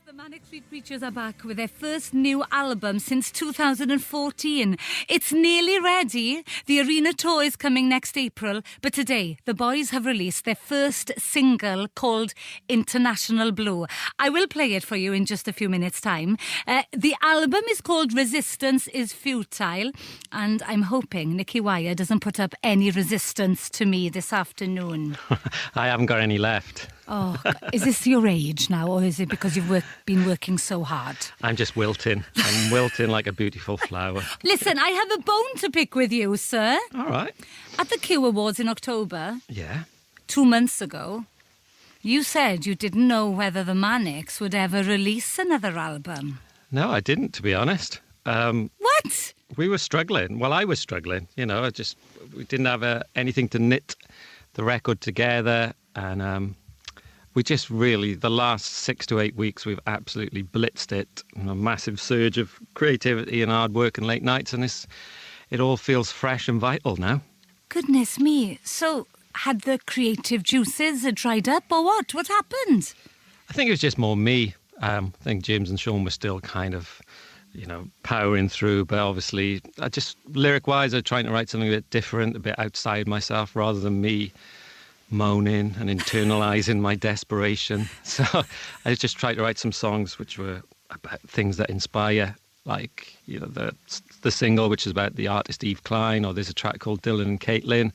The Manic Street Preachers are back with their first new album since 2014. It's nearly ready. The arena tour is coming next April, but today the boys have released their first single called International Blue. I will play it for you in just a few minutes' time. The album is called Resistance is Futile, and I'm hoping Nicky doesn't put up any resistance to me this afternoon. I haven't got any left. Oh, is this your age now, or is it because you've been working so hard? I'm just wilting. I'm wilting like a beautiful flower. Listen, I have a bone to pick with you, sir. All right. At the Q Awards in October, Yeah. 2 months ago, you said you didn't know whether the Manics would ever release another album. No, I didn't, to be honest. What? We were struggling. Well, I was struggling. You know, we didn't have anything to knit the record together, and we just really, the last 6 to 8 weeks, we've absolutely blitzed it. A massive surge of creativity and hard work and late nights, and it all feels fresh and vital now. Goodness me. So, had the creative juices dried up, or what? What happened? I think it was just more me. I think James and Sean were still kind of, powering through, but obviously, lyric-wise, I'm trying to write something a bit different, a bit outside myself, rather than me moaning and internalizing my desperation. So I just tried to write some songs which were about things that inspire, like the single which is about the artist Eve Klein, or there's a track called Dylan and Caitlin,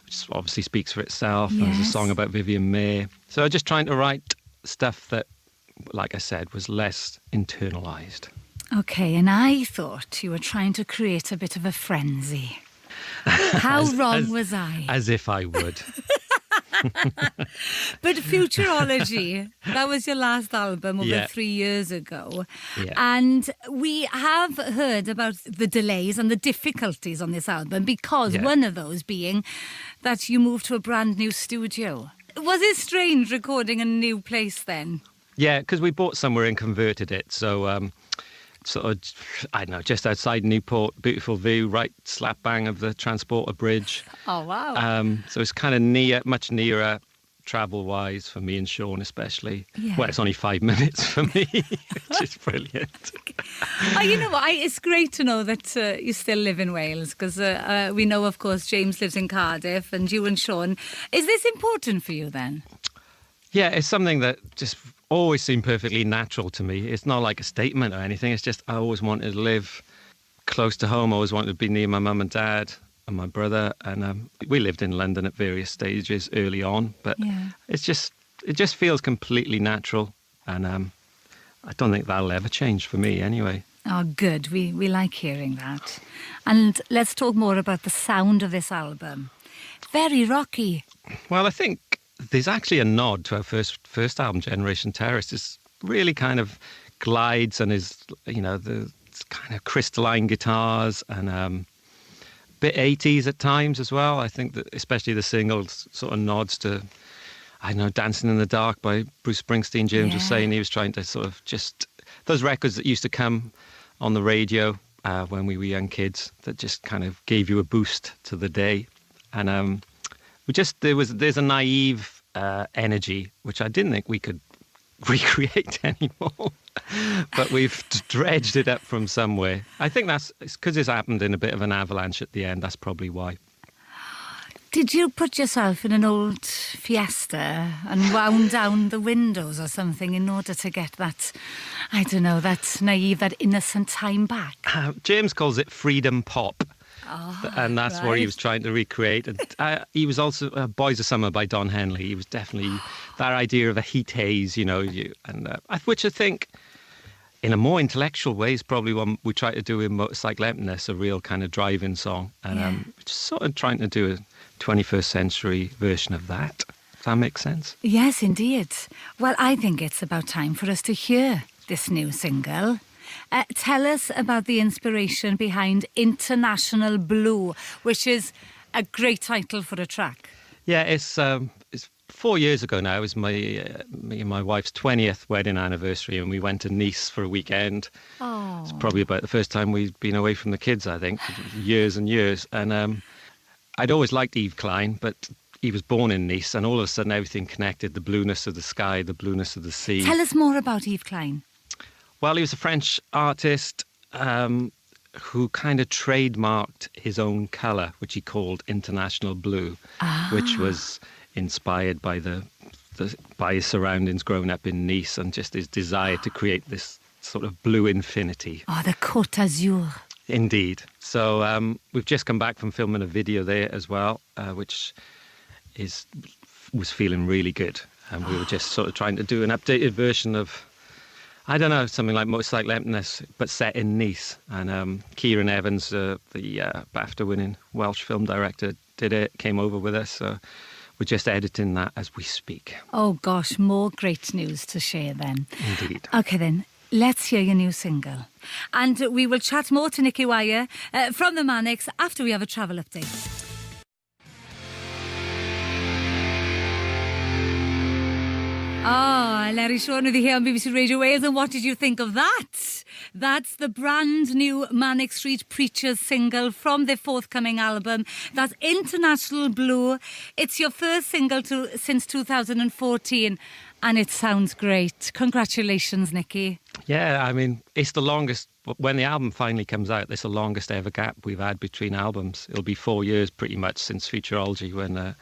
which obviously speaks for itself. Yes. And there's a song about Vivian May. So I'm just trying to write stuff that, like I said, was less internalized. Okay, and I thought you were trying to create a bit of a frenzy. How wrong was I? As if I would. But Futurology, that was your last album over 3 years ago. Yeah. And we have heard about the delays and the difficulties on this album, because one of those being that you moved to a brand new studio. Was it strange recording in a new place then? Yeah, because we bought somewhere and converted it. So, sort of, I don't know, just outside Newport, beautiful view, right slap bang of the Transporter Bridge. Oh, wow. So it's kind of much nearer travel-wise for me and Sean especially. Yeah. Well, it's only 5 minutes for me, which is brilliant. Oh, you know what? It's great to know that you still live in Wales, because we know, of course, James lives in Cardiff, and you and Sean. Is this important for you then? Yeah, it's something that just always seemed perfectly natural to me. It's not like a statement or anything. It's just I always wanted to live close to home. I always wanted to be near my mum and dad and my brother. And we lived in London at various stages early on. But it just feels completely natural. And I don't think that'll ever change for me anyway. Oh, good. We like hearing that. And let's talk more about the sound of this album. Very rocky. Well, I think there's actually a nod to our first album, Generation Terrorist. It's really kind of glides and is, the kind of crystalline guitars and a bit 80s at times as well. I think that especially the singles sort of nods to, I don't know, Dancing in the Dark by Bruce Springsteen. James was saying he was trying to sort of just, those records that used to come on the radio when we were young kids that just kind of gave you a boost to the day. And there's a naive energy which I didn't think we could recreate anymore, but we've dredged it up from somewhere. I think it's because it's happened in a bit of an avalanche at the end. That's probably why. Did you put yourself in an old Fiesta and wound down the windows or something in order to get that, I don't know, that naive, that innocent time back? James calls it freedom pop. Oh, and that's what he was trying to recreate. And he was also Boys of Summer by Don Henley. He was definitely that idea of a heat haze, which I think in a more intellectual way is probably what we try to do in Motorcycle Emptiness, a real kind of driving song. And just sort of trying to do a 21st century version of that. If that makes sense? Yes, indeed. Well, I think it's about time for us to hear this new single. Tell us about the inspiration behind International Blue, which is a great title for a track. Yeah, it's 4 years ago now. It was me and my wife's 20th wedding anniversary, and we went to Nice for a weekend. Oh. It's probably about the first time we'd been away from the kids, I think, for years and years. And I'd always liked Eve Klein, but he was born in Nice, and all of a sudden everything connected: the blueness of the sky, the blueness of the sea. Tell us more about Yves Klein. Well, he was a French artist who kind of trademarked his own colour, which he called international blue, which was inspired by by his surroundings growing up in Nice and just his desire to create this sort of blue infinity. Oh, the Côte d'Azur. Indeed. So we've just come back from filming a video there as well, which was feeling really good. And we were just sort of trying to do an updated version of, I don't know, something like Motorcycle Emptiness, but set in Nice. And Kieran Evans, the BAFTA-winning Welsh film director, came over with us. So we're just editing that as we speak. Oh, gosh, more great news to share then. Indeed. OK, then. Let's hear your new single. And we will chat more to Nicky Wire from the Manics after we have a travel update. Eleri Sion with you here on BBC Radio Wales, and what did you think of that? That's the brand new Manic Street Preachers single from their forthcoming album. That's International Blue. It's your first single since 2014, and it sounds great. Congratulations, Nicky. Yeah, I mean, it's the longest, when the album finally comes out, it's the longest ever gap we've had between albums. It'll be 4 years pretty much since Futurology, when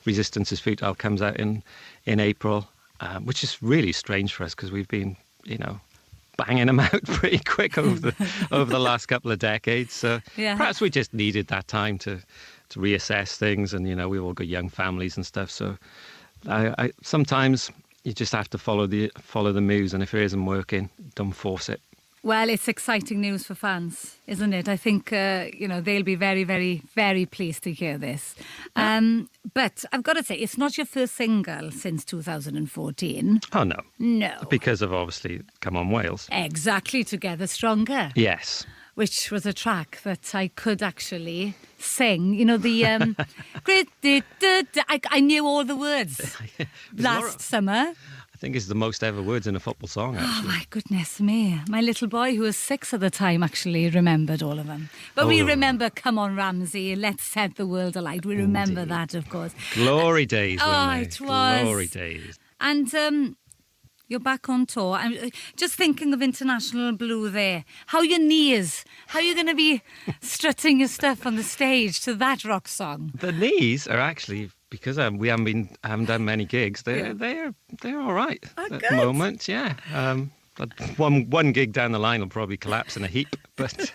Resistance is Futile comes out in April. Which is really strange for us because we've been, banging them out pretty quick over the last couple of decades. So perhaps we just needed that time to reassess things, and we've all got young families and stuff. So I sometimes you just have to follow the muse, and if it isn't working, don't force it. Well, it's exciting news for fans, isn't it? I think, they'll be very, very, very pleased to hear this. But I've got to say, it's not your first single since 2014. Oh, no. No. Because of, obviously, Come On Wales. Exactly, Together Stronger. Yes. Which was a track that I could actually sing. The... I knew all the words last summer. I think it's the most ever words in a football song, actually. Oh, my goodness me. My little boy, who was 6 at the time, actually remembered all of them. But we remember Come On Ramsey, Let's Set the World Alight. We remember that, of course. Glory days, it was. Glory days. And you're back on tour. I'm just thinking of International Blue there. How are your knees? How are you going to be strutting your stuff on the stage to that rock song? The knees are actually... Because we haven't done many gigs, they're all right at the moment. Yeah, one gig down the line will probably collapse in a heap, but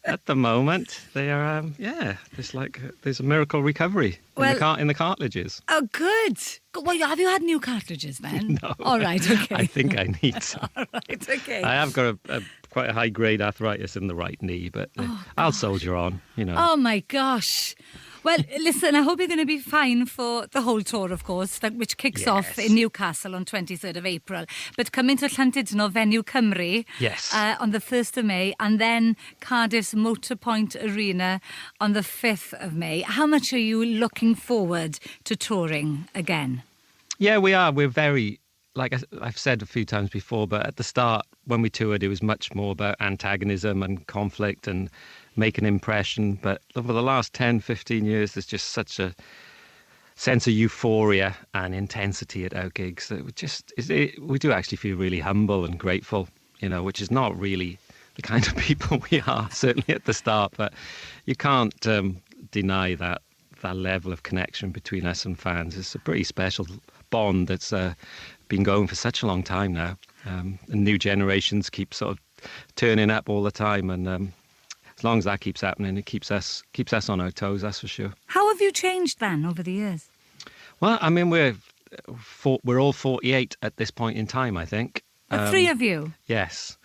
at the moment they are. There's a miracle recovery in the cartilages. Oh, good. Well, have you had new cartridges then? No. All right. Okay. I think I need some. All right. Okay. I have got quite a high grade arthritis in the right knee, but I'll soldier on. Oh my gosh. Well, listen, I hope you're going to be fine for the whole tour, of course, which kicks off in Newcastle on 23rd of April. But coming to Llandudno Venue Cymru on the 1st of May, and then Cardiff's Motorpoint Arena on the 5th of May. How much are you looking forward to touring again? Yeah, we are. We're very, like I've said a few times before, but at the start, when we toured, it was much more about antagonism and conflict and make an impression. But over the last 10, 15 years, there's just such a sense of euphoria and intensity at our gigs that we do actually feel really humble and grateful, which is not really the kind of people we are, certainly at the start. But you can't deny that level of connection between us and fans. It's a pretty special bond that's been going for such a long time now. And new generations keep sort of turning up all the time, and as long as that keeps happening, it keeps us on our toes, that's for sure. How have you changed then over the years? Well, I mean, we're all 48 at this point in time, I think. The three of you? Yes.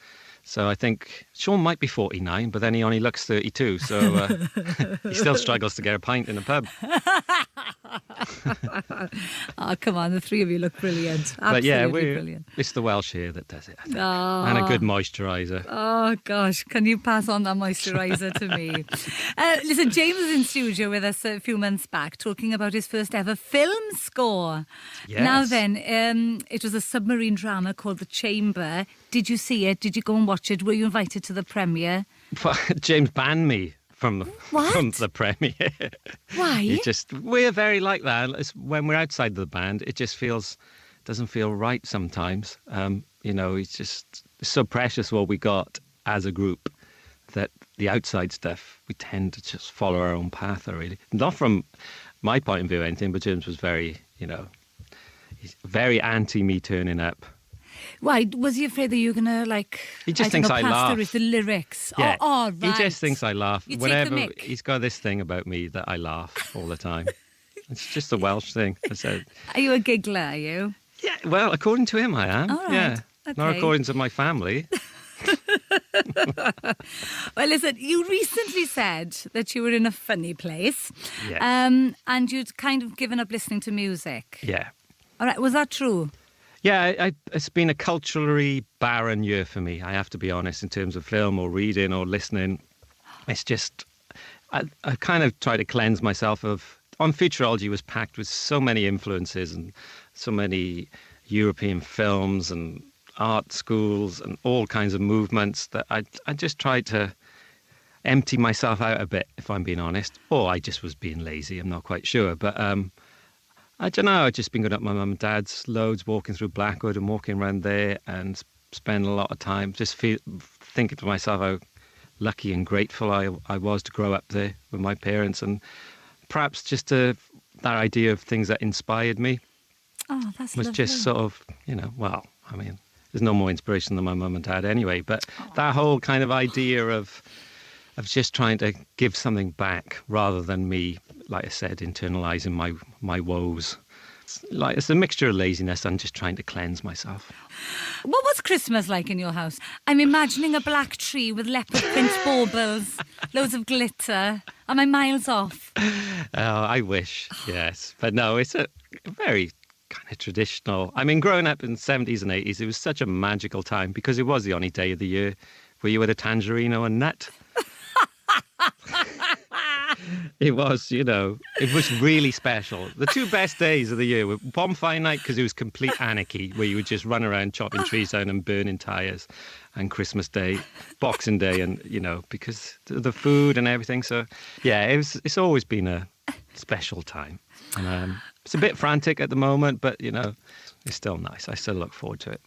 So I think Sean might be 49, but then he only looks 32, so he still struggles to get a pint in a pub. Oh, come on, the three of you look brilliant. Absolutely brilliant. It's the Welsh here that does it, I think. And a good moisturiser. Oh, gosh, can you pass on that moisturiser to me? Listen, James was in studio with us a few months back talking about his first ever film score. Yes. Now then, it was a submarine drama called The Chamber. Did you see it? Did you go and watch it? Were you invited to the premiere? James banned me from the premiere. Why? We're very like that. When we're outside the band, it just doesn't feel right sometimes. It's so precious what we got as a group that the outside stuff, we tend to just follow our own path, really. Not from my point of view or anything, but James was very, he's very anti me turning up. Why? Was he afraid that you were going to, He just thinks I laugh. With the lyrics. Yeah. Oh, right. He just thinks I laugh. You take the mick. He's got this thing about me that I laugh all the time. It's just a Welsh thing. I said. Are you a giggler, are you? Yeah, well, according to him, I am. All right. Yeah. Okay. Not according to my family. Well, listen, you recently said that you were in a funny place. Yes. And you'd kind of given up listening to music. Yeah. All right, was that true? Yeah, it's been a culturally barren year for me, I have to be honest, in terms of film or reading or listening. It's just, I kind of try to cleanse myself of, on Futurology was packed with so many influences and so many European films and art schools and all kinds of movements that I just tried to empty myself out a bit, if I'm being honest. Or I just was being lazy, I'm not quite sure. But I don't know, I've just been going up my mum and dad's loads, walking through Blackwood and walking around there and spending a lot of time just thinking to myself how lucky and grateful I was to grow up there with my parents, and perhaps just that idea of things that inspired me was lovely. just sort of, there's no more inspiration than my mum and dad anyway, but that whole kind of idea of just trying to give something back rather than me, like I said, internalising my woes. It's a mixture of laziness and just trying to cleanse myself. What was Christmas like in your house? I'm imagining a black tree with leopard print baubles, loads of glitter. Am I miles off? Oh, I wish, yes. But no, it's a very kind of traditional. I mean, growing up in the 70s and 80s, it was such a magical time because it was the only day of the year where you had a tangerine or a nut. It was, it was really special. The two best days of the year were bonfire night because it was complete anarchy where you would just run around chopping trees down and burning tyres, and Christmas Day, Boxing Day, and, because the food and everything. So, yeah, it's always been a special time. And it's a bit frantic at the moment, but, it's still nice. I still look forward to it.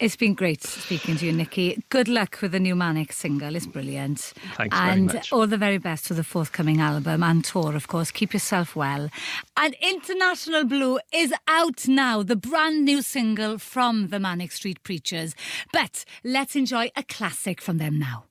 It's been great speaking to you, Nicky. Good luck with the new Manic single. It's brilliant. Thanks very much. And all the very best for the forthcoming album and tour, of course. Keep yourself well. And International Blue is out now, the brand new single from the Manic Street Preachers. But let's enjoy a classic from them now.